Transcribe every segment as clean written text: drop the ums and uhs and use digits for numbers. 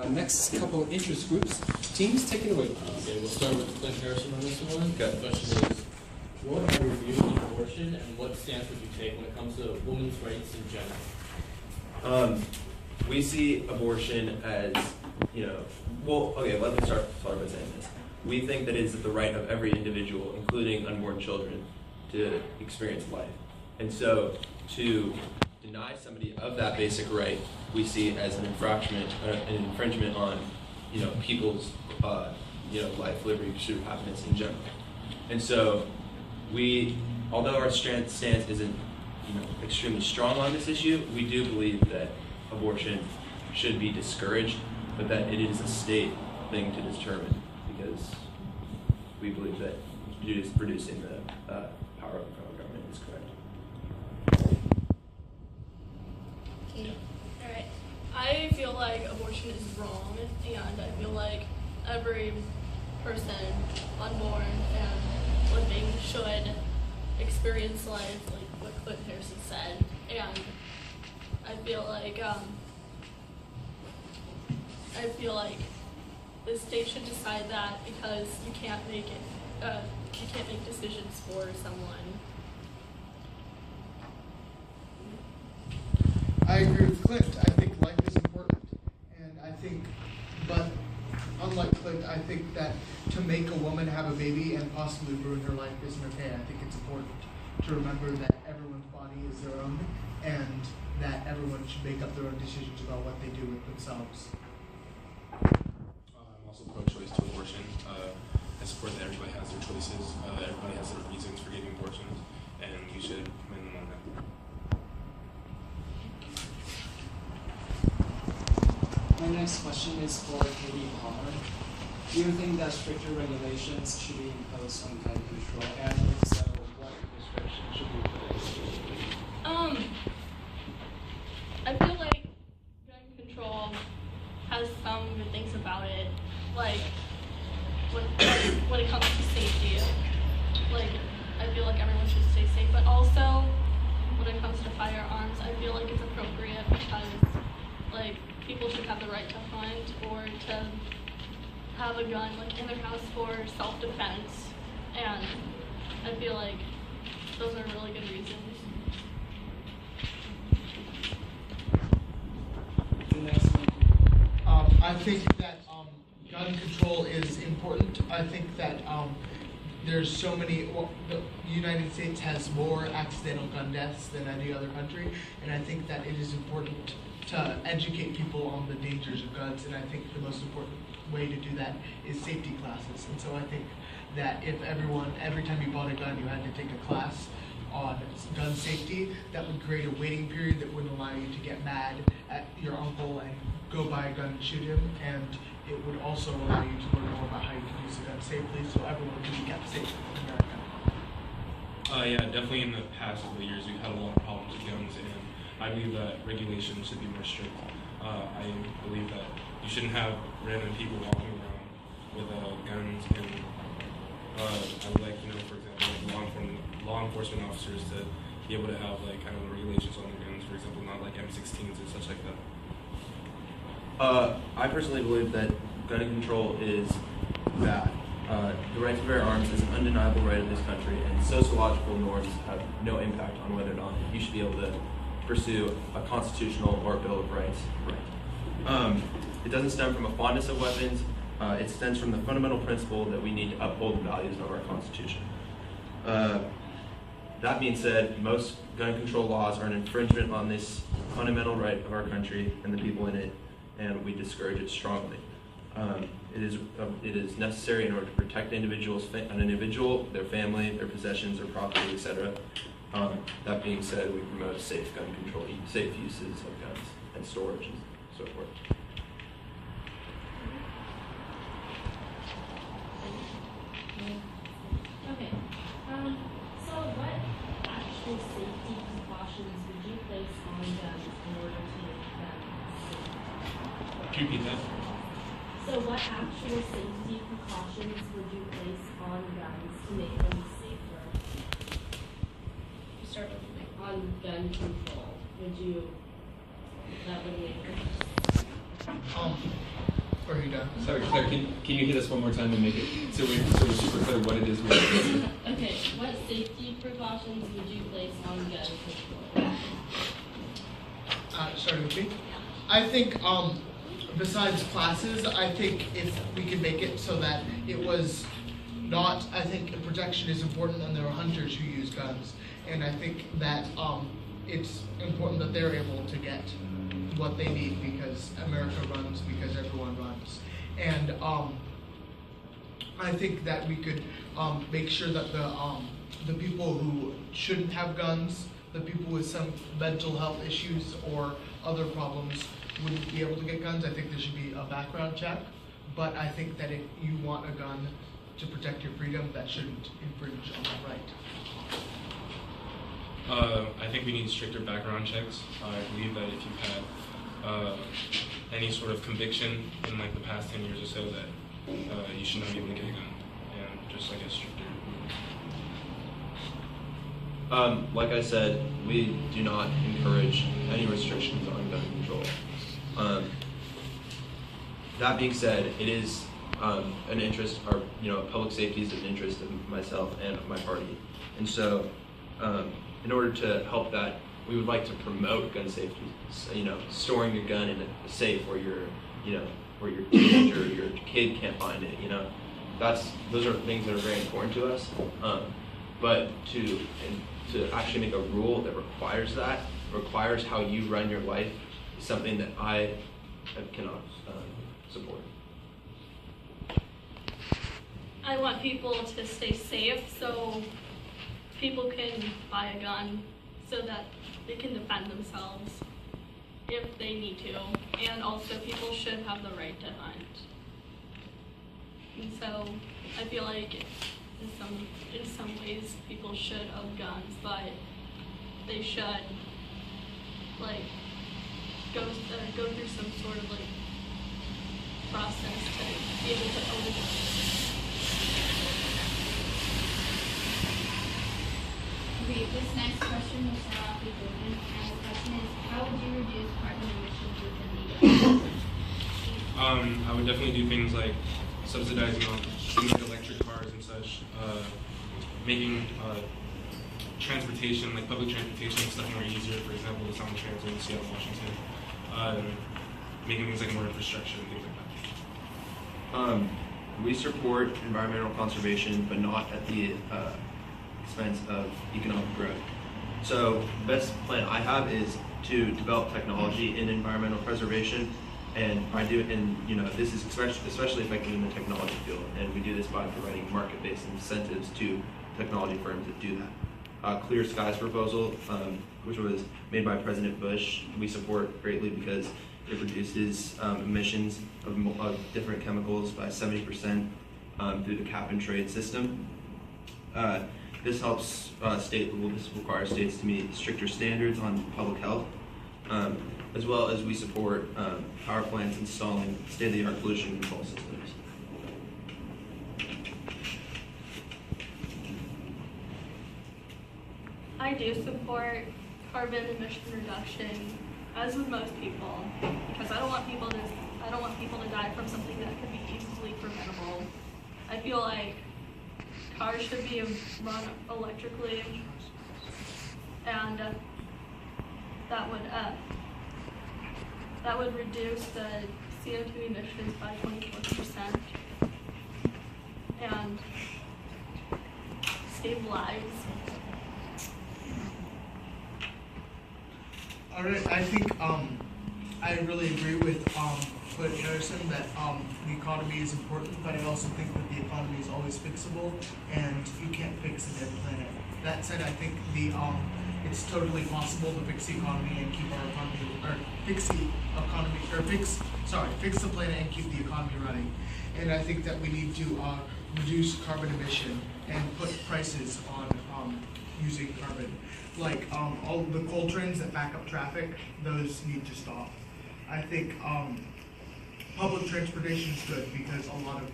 Next couple of interest groups. Teams, take it away. Okay, we'll start with Clint Harrison on this one. Okay. The question is, what are your views on abortion, and what stance would you take when it comes to women's rights in general? We see abortion as, well, okay, let me start by saying this. We think that it is the right of every individual, including unborn children, to experience life. And so to deny somebody of that basic right, we see as an infringement on, people's, life, liberty, pursuit of happiness in general. And so although our stance isn't, extremely strong on this issue, we do believe that abortion should be discouraged, but that it is a state thing to determine, because we believe that reducing the power of the federal government is correct. Okay. All right. I feel like abortion is wrong, and I feel like every person, unborn and living, should experience life, like what Clint Harrison said. And I feel like the state should decide that, because you can't make decisions for someone. I agree with Clint. I think life is important, and but unlike Clint, I think that to make a woman have a baby and possibly ruin her life isn't okay. I think it's important to remember that everyone's body is their own, and that everyone should make up their own decisions about what they do with themselves. I'm also pro-choice to abortion. I support that everybody has their choices. Everybody has their reasons for getting abortions, and you should commend them on that. My next question is for Katie Palmer. Do you think that stricter regulations should be imposed on gun control, and if so, what restrictions should be put in? I feel like gun control has some good things about it, like when it comes to safety. Like, I feel like everyone should stay safe, but also when it comes to firearms, I feel like it's appropriate because, like, people should have the right to hunt or to have a gun, like, in their house for self-defense, and I feel like those are really good reasons. The next one. I think that gun control is important. I think that there's so many. The United States has more accidental gun deaths than any other country, and I think that it is important to educate people on the dangers of guns. And I think the most important way to do that is safety classes. And so I think that if every time you bought a gun, you had to take a class on gun safety, that would create a waiting period that wouldn't allow you to get mad at your uncle and go buy a gun and shoot him, and it would also allow you to learn more about how you can use a gun safely, so everyone can be kept safe in America. Yeah, definitely in the past couple of years we've had a lot of problems with guns, and I believe that regulations should be more strict. I believe that you shouldn't have random people walking around with guns, and I would like, for example, law enforcement officers to be able to have regulations on their guns, for example, not like M16s and such like that. I personally believe that gun control is bad. The right to bear arms is an undeniable right in this country, and sociological norms have no impact on whether or not you should be able to pursue a constitutional or a Bill of Rights right. It doesn't stem from a fondness of weapons. It stems from the fundamental principle that we need to uphold the values of our Constitution. That being said, most gun control laws are an infringement on this fundamental right of our country and the people in it, and we discourage it strongly. It is necessary in order to protect an individual, their family, their possessions, their property, etc. That being said, we promote safe gun control, safe uses of guns and storage and so forth. Okay. So what actual safety precautions would you place on guns in order to make them safe? Could you repeat that? So what actual safety precautions would you place on guns to make them safer? Start with me. On gun control, that would make them Or are you done? Sorry, Claire, can you hit us one more time and make it so we're super clear what it is we're doing? Okay, what safety precautions would you place on gun control? Sorry, repeat. I think besides classes, I think if we could make it so that it was not, I think protection is important, and there are hunters who use guns, and I think that it's important that they're able to get what they need because America runs because everyone runs, and I think that we could make sure that the people who shouldn't have guns, the people with some mental health issues or other problems wouldn't be able to get guns. I think there should be a background check, but I think that if you want a gun to protect your freedom, that shouldn't infringe on that right. I think we need stricter background checks. I believe that if you've had any sort of conviction in like the past 10 years or so, that you should not be able to get a gun, and just like a stricter. Like I said, we do not encourage any restrictions on gun control. That being said, it is an interest, or public safety is an interest of myself and of my party, and so in order to help that, we would like to promote gun safety. So, storing your gun in a safe where where your teenager or your kid can't find it. Those are things that are very important to us. But to actually make a rule that requires how you run your life, is something that I cannot support. I want people to stay safe so people can buy a gun so that they can defend themselves if they need to. And also people should have the right to hunt. And so I feel like in some ways people should own guns, but they should go through some sort of process to be able to own a gun. Okay, this next question will start off with women, and the question is, how would you reduce carbon emissions within the U.S.? I would definitely do things like subsidizing on things like electric cars and such, making transportation, like public transportation and stuff more easier, for example, the Sound Transit in Seattle, Washington, making things like more infrastructure and things like that. We support environmental conservation, but not at the expense of economic growth. So the best plan I have is to develop technology in environmental preservation, and this is especially effective in the technology field, and we do this by providing market-based incentives to technology firms that do that. Clear Skies proposal, which was made by President Bush, we support greatly because it reduces emissions of different chemicals by 70% through the cap and trade system. This helps this requires states to meet stricter standards on public health, as well as we support power plants installing state-of-the-art pollution control systems. I do support carbon emission reduction, as with most people, because I don't want people to die from something that could be easily preventable. I feel like cars should be run electrically, and that would reduce the CO2 emissions by 24% and save lives. All right, I think I really agree with Clint Harrison that the economy is important, but I also think that the economy is always fixable, and you can't fix a dead planet. That said, I think it's totally possible to fix the economy and keep our economy, or fix the planet and keep the economy running. And I think that we need to reduce carbon emission and put prices on using carbon. Like all the coal trains that back up traffic, those need to stop. I think public transportation is good because a lot of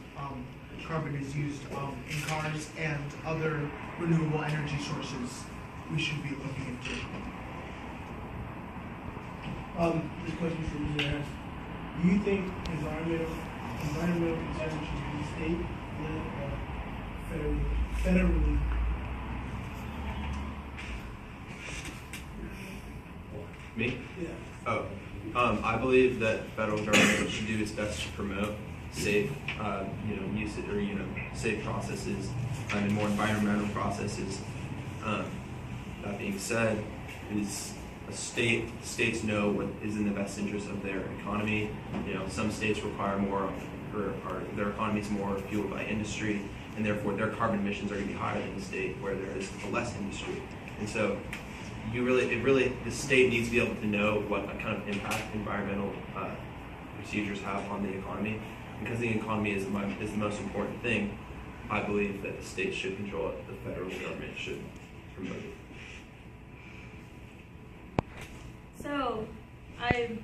carbon is used in cars and other renewable energy sources we should be looking into. This question is for you, Mayor. Do you think environmental environmental concerns should be state-led or federally. Me? Yeah. Oh, I believe that federal government should do its best to promote safe, use it, or safe processes and more environmental processes. That being said, states know what is in the best interest of their economy. Some states require more, or their economy is more fueled by industry, and therefore their carbon emissions are going to be higher than the state where there is less industry. And so, the state needs to be able to know what kind of impact environmental procedures have on the economy. Because the economy is the most important thing, I believe that the state should control it, the federal government should promote it. So, I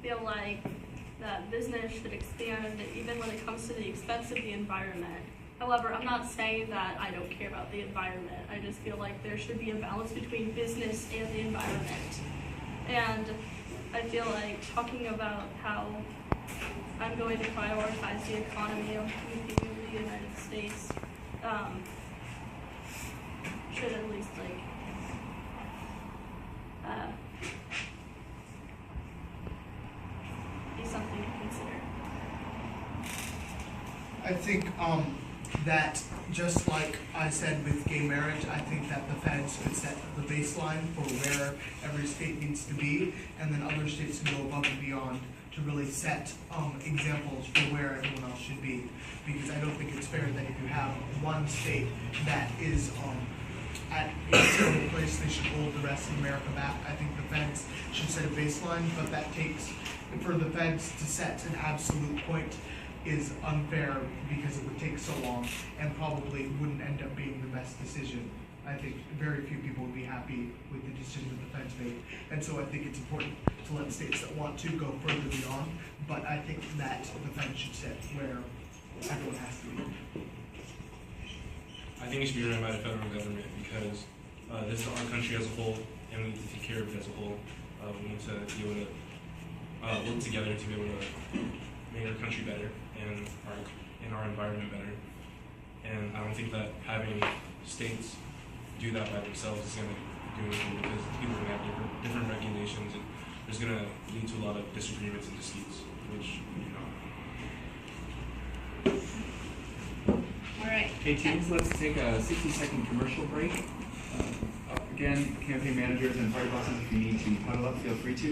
feel like that business should expand even when it comes to the expense of the environment. However, I'm not saying that I don't care about the environment. I just feel like there should be a balance between business and the environment. And I feel like talking about how I'm going to prioritize the economy of the United States should at least be something to consider. I think that just like I said with gay marriage, I think that the feds could set the baseline for where every state needs to be, and then other states can go above and beyond to really set examples for where everyone else should be. Because I don't think it's fair that if you have one state that is at a certain place, they should hold the rest of America back. I think the feds should set a baseline, but that takes, for the feds to set an absolute point is unfair because it would take so long and probably wouldn't end up being the best decision. I think very few people would be happy with the decision that the feds made. And so I think it's important to let states that want to go further beyond, but I think that the feds should set where everyone has to be. I think it should be run by the federal government because this is our country as a whole, and we need to take care of it as a whole. We need to be able to work together to be able to make our country better and our environment better. And I don't think that having states do that by themselves is going to do anything because people are going to have different regulations, and there's going to lead to a lot of disagreements and disputes, which, All right. Hey teams, let's take a 60-second commercial break. Again, campaign managers and party bosses, if you need to huddle up, feel free to.